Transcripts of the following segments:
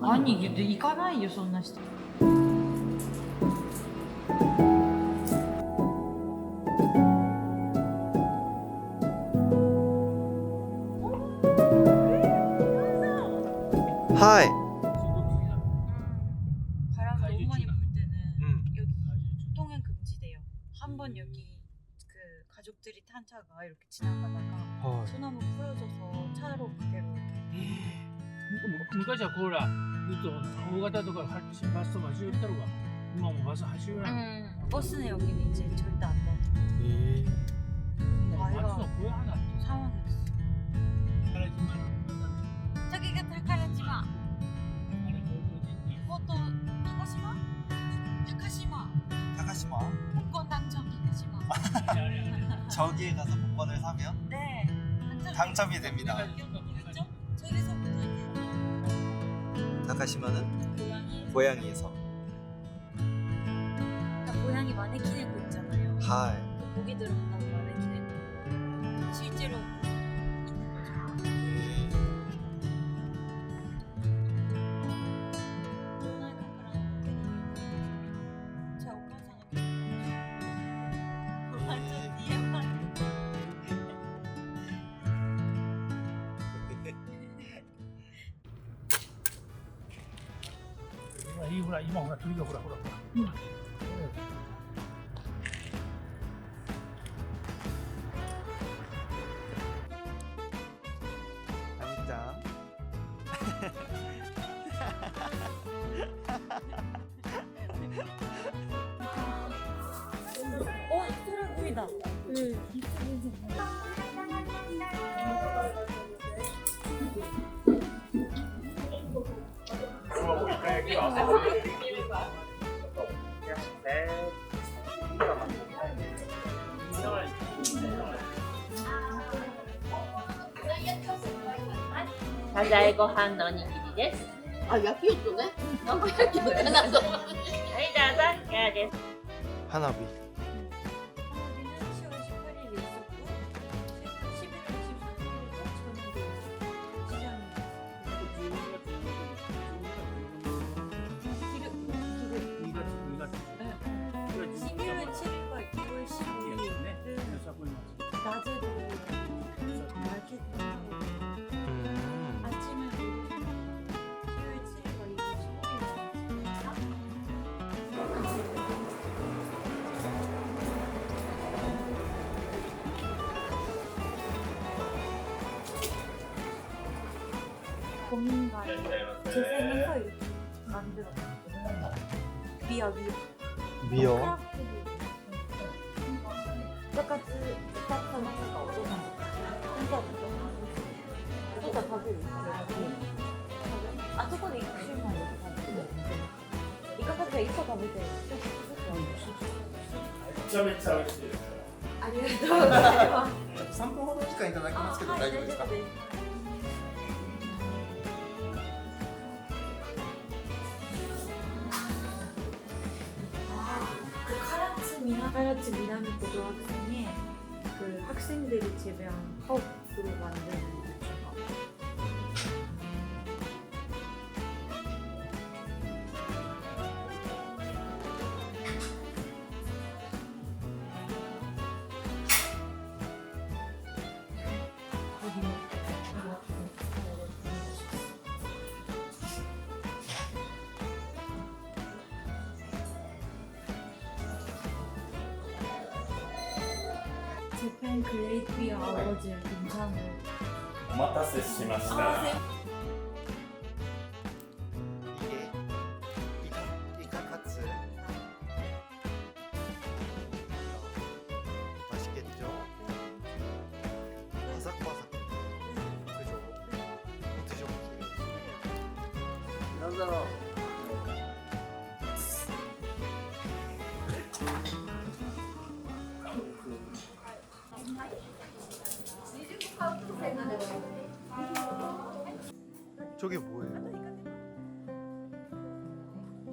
아니 근데行かないよそんな人。하이. 바람 너무 많이 불 때는 음. 여기 통행 금지돼요. 한 번 여기 그 가족들이 탄 차가 이렇게 지나가다가 소나무 풀어져서 차로 그대로 이렇게. 昔はほらずっと大型とかバスとか走ってるわ。今もバス走るやん。 버스는 여기는 이제 절대 안 돼. もう街の小屋なって 상황이었어. 宝島の 저기가 타카라지마. あれ報道陣に 포토 타카시마? 타카시마. 타카시마. 복권 당첨 타카시마. あれあれあれ 저기에 가서 복권을 사면 네. 당첨이 됩니다. 그렇죠? 저기서부터 이제 타카시마는 고양이. 고양이에서. 그러니까 고양이 마네킹에고 있잖아요. 하이. 그 고기 들어간다고 마네킹에 실제로 있는 거죠. 제 오빠상은 완전 뒤에만. ほら今ほら鳥がほらほらほら。 아미짱. 소라구이다. 사자의 고한のおにぎりです。あ、焼きよっとね。生焼きかなと。はい、どうぞ。いかがです。 하나비. 하나비는 10월 18일에 있었고 11월 24일에서 저녁에 시장이 11월 7일과 2월 15일은 낮에도 마켓하고 아침에 10월 7일과 2월 15일에 공인가에 재생해서 이렇게 만들었어요. 미어 미어. 크라프트도 약간 스타트는 어떠세요? 진짜 가게를あそこで一週間でイカカフェ1個食べてめちゃめちゃ美味しいです。ありがとうございます。ちょっと3分ほど時間いただきますけど大丈夫ですか？카라츠 미나미 고등학생에 그 학생들이 재배한 허브로 만든 주가. 재팬 그레이트 비어 어워즈 동상을 お待たせしました。 이게 이카카츠. 맛있겠죠? 바삭바삭. 그죠? 드셔보세요. なんだろう。 저게 뭐예요?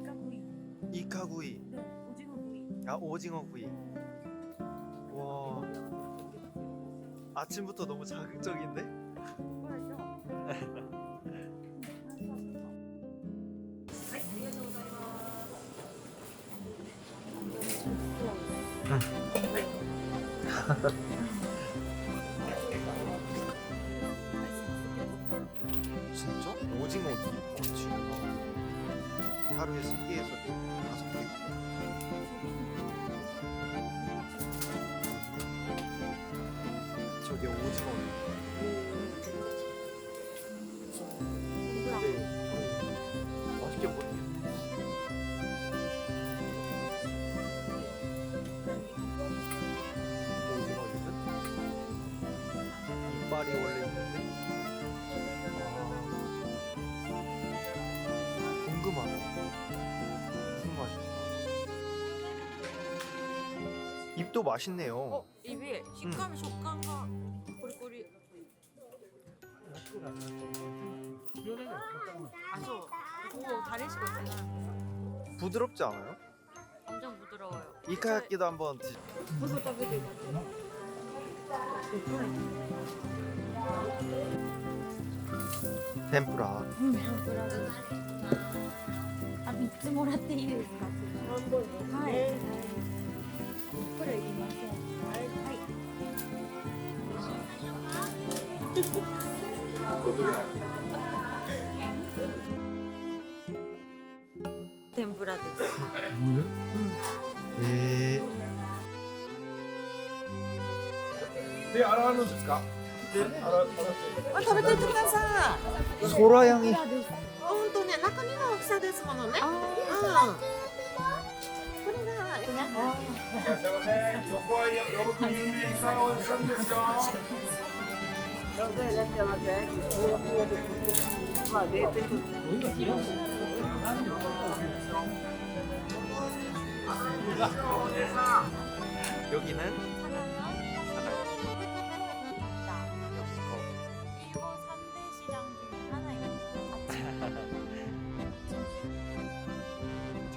이카구이. 이카구이. 네, 오징어 구이. 아, 오징어 구이. 와. 아침부터 너무 자극적인데? 맛있어. 진짜? 오징어 김치가 하루에 3개에서 5개? 저게 오징어. 네. 맛있게 보이네. 오징어는 이빨이 원래 있는데. 궁금하네. 무슨 맛일까? 입도 맛있네요. 입이 식감이 식감과 꼬리꼬리. 아저 그거 다리시고 있잖아. 부드럽지 않아요? 엄청 부드러워요. 이카야끼도 한번 드. 그거 따뜻해. 템프라. あ、3つもらっていいですか？半分ですね。はい。ゆっくりいりません。はい。天ぷらです。 で、洗うのですか。食べてってください。 소라 향이. 本当ね、中身が大きさですものね。うん。これが、いらっしゃいませ。そこはよく有名なおじさんですよ。どうぞいらっしゃいませ。まあ、冷凍。 여기는 일본 3대 시장 중에 하나입니다.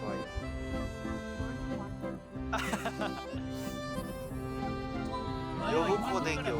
좋아요. 요거 댕겨.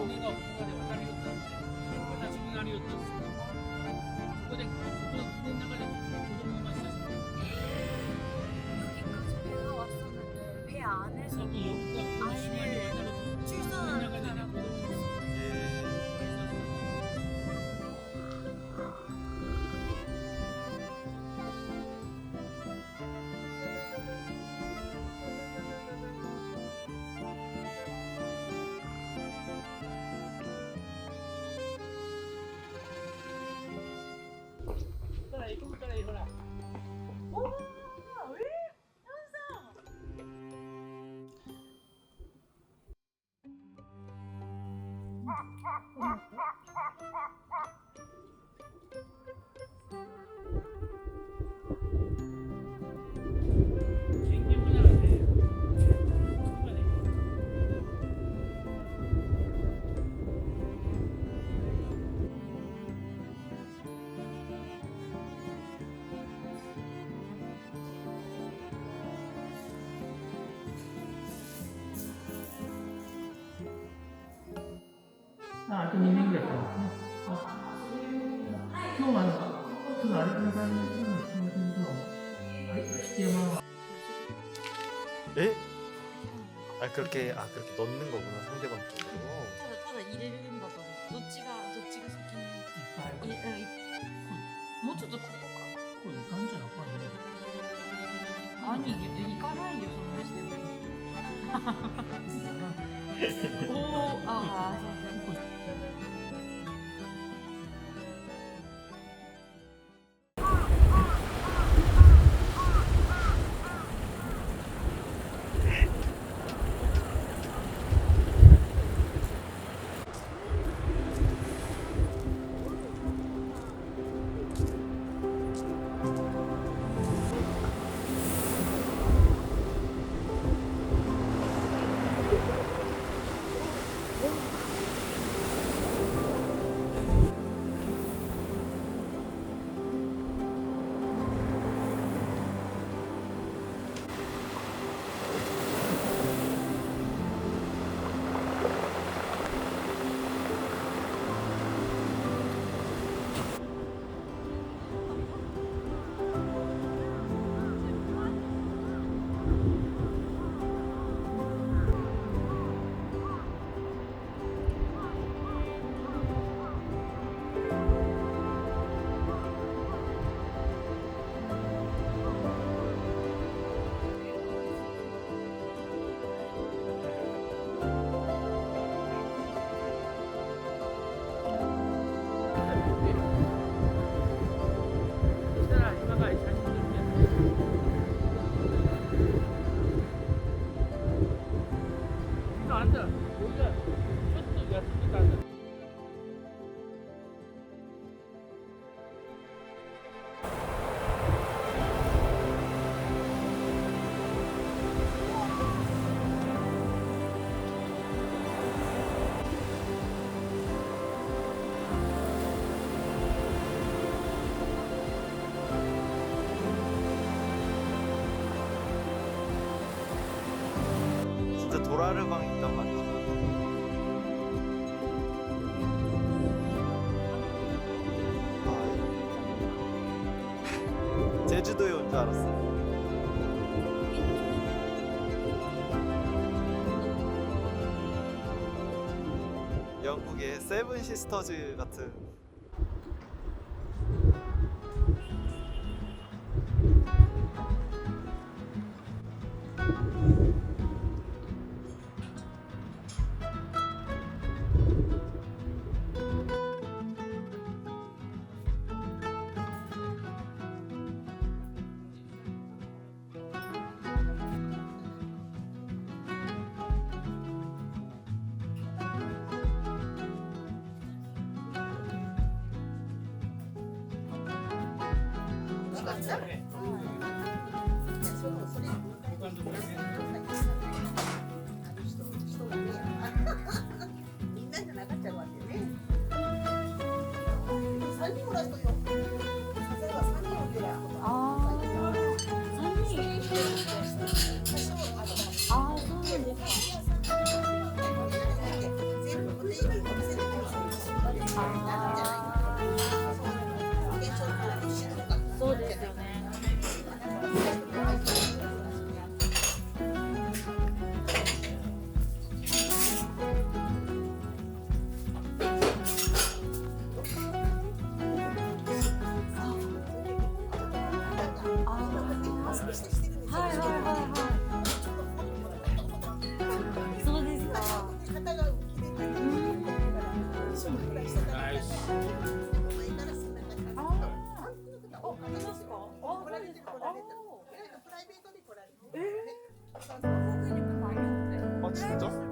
あと2年ぐらいかな。今日はちょっとあれな感じの七山は 에? 아 그렇게 넣는 거구나 상대방 쪽으로. ただ入れるんだと思う。どっちが先にもうちょっとここういう感じなのかな。何行かないよそんなしても。おお、ああ、そうそう。 도라르방이 있단 말이지. 아, 제주도에 온 줄 알았어. 영국의 세븐 시스터즈 같은.そうですよね。はいはいはいはい。そうですか。ナイス。아 진짜?